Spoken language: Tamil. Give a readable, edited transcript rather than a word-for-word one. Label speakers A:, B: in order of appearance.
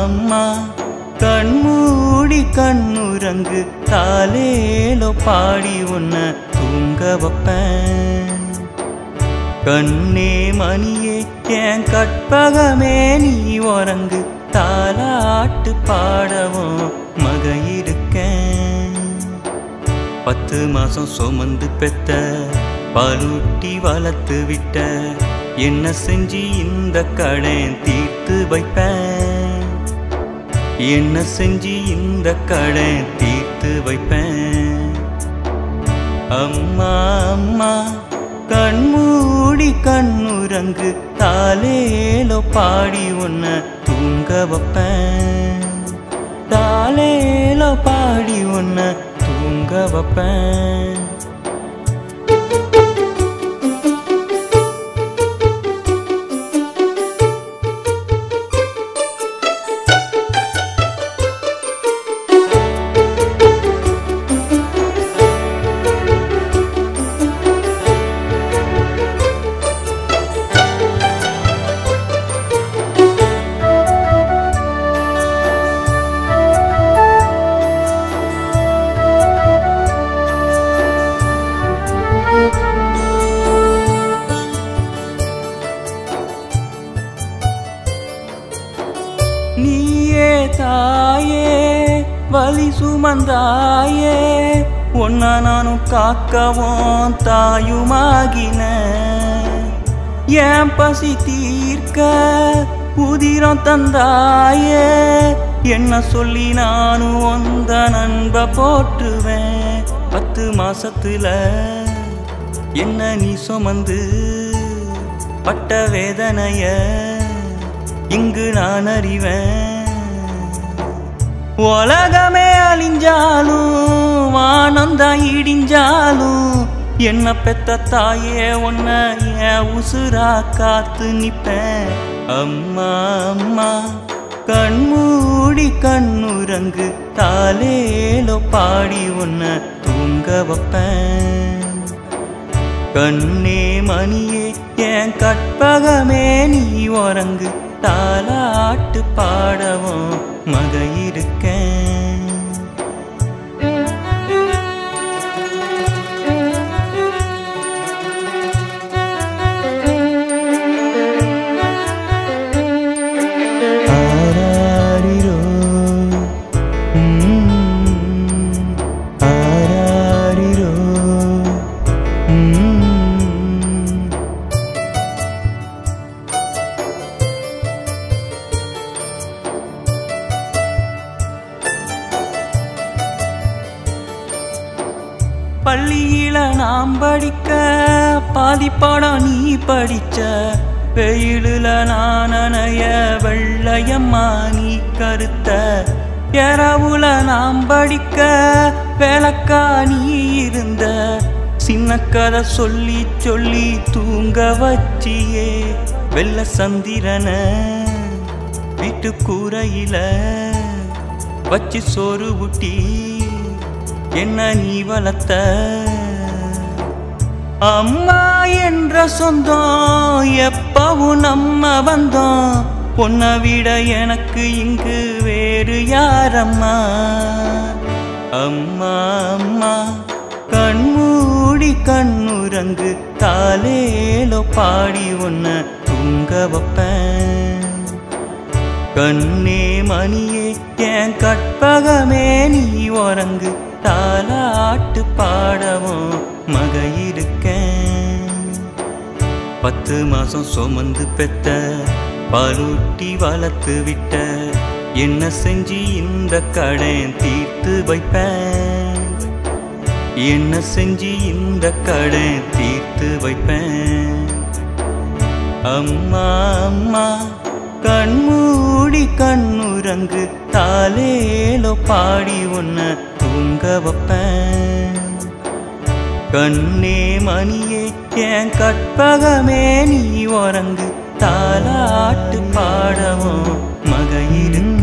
A: அம்மா கண்மூடி கண்ணுறங்கு தாலேலோ பாடி உன்ன தூங்க வைப்பேன். கண்ணே மணியே என் கற்பகமே நீ உறங்கு தாலாட்டு பாடவும் மக இருக்கேன். 10 மாசம் சுமந்து பெத்த பாலூட்டி வளர்த்து விட்ட என்ன செஞ்சு இந்த கடன் தீர்த்து வைப்பேன். என்ன செஞ்சு இந்த கடன் தீர்த்து வைப்பேன். அம்மா அம்மா கண்மூடி கண்ணுறங்கு தாலேலோ பாடி உன்ன தூங்க வைப்பேன். தாலேலோ பாடி உன்ன தூங்க வைப்பேன். நீயே தாயே வலி சுமந்தாயே ஒன்னா நானும் காக்கவும் தாயுமாகின. என் பசி தீர்க்க உதிரம் தந்தாயே என்ன சொல்லி நானும் ஒந்த நண்ப போற்றுவேன். 10 மாசத்துல என்ன நீ சுமந்து பட்ட வேதனைய இங்கு நான் அறிவேன். உலகமே அழிஞ்சாலும் வானந்தான் இடிஞ்சாலும் என்ன பெத்த தாயே உன்ன என் உசுரா காத்து நிப்பேன். அம்மா அம்மா கண்மூடி கண்ணுறங்கு தாலேலோ பாடி உன்ன தூங்க வைப்பேன். கண்ணே மணியே என் கற்பகமே நீ உறங்கு தாலாட்டு பாடவும் மக இருக்கேன். ஆராரிரோ ஆராரிரோ பள்ளியில நாம் படிக்க பாதி பாடம் நீ படிச்ச. வெயிலுல நான் நனைய வெள்ளையம்மா நீ கருத்த. இரவுல நாம் படிக்க விளக்கா நீ இருந்த. சின்ன கதை சொல்லி சொல்லி தூங்க வச்சியே வெள்ள சந்திரன வீட்டு கூரையில வச்சு சோறு ஊட்டி என்ன நீ வளர்த்த. அம்மா என்ற சொந்தம் எப்பவும் நம்ம வந்தோம். பொன்னை விட எனக்கு இங்கு வேறு யாரம்மா. அம்மா அம்மா கண்மூடி கண்ணுறங்கு தாலேலோ பாடி உன்ன தூங்க வைப்பேன். கண்ணே மணியே என் கற்பகமே நீ உறங்கு தாலாட்டு பாடவும் மக இருக்கேன். 10 மாசம் சுமந்து பெத்த பாலூட்டி வளர்த்து விட்ட என்ன செஞ்சு இந்த கடன் தீர்த்து வைப்பேன். என்ன செஞ்சு இந்த கடன் தீர்த்து வைப்பேன். அம்மா அம்மா கண்மூடி கண்ணுறங்கு தாலேலோ பாடி உன்ன தூங்க வைப்பேன். கண்ணே மணியே என் கற்பகமே நீ உறங்கு தாலாட்டு பாடவும் மக இருக்கு.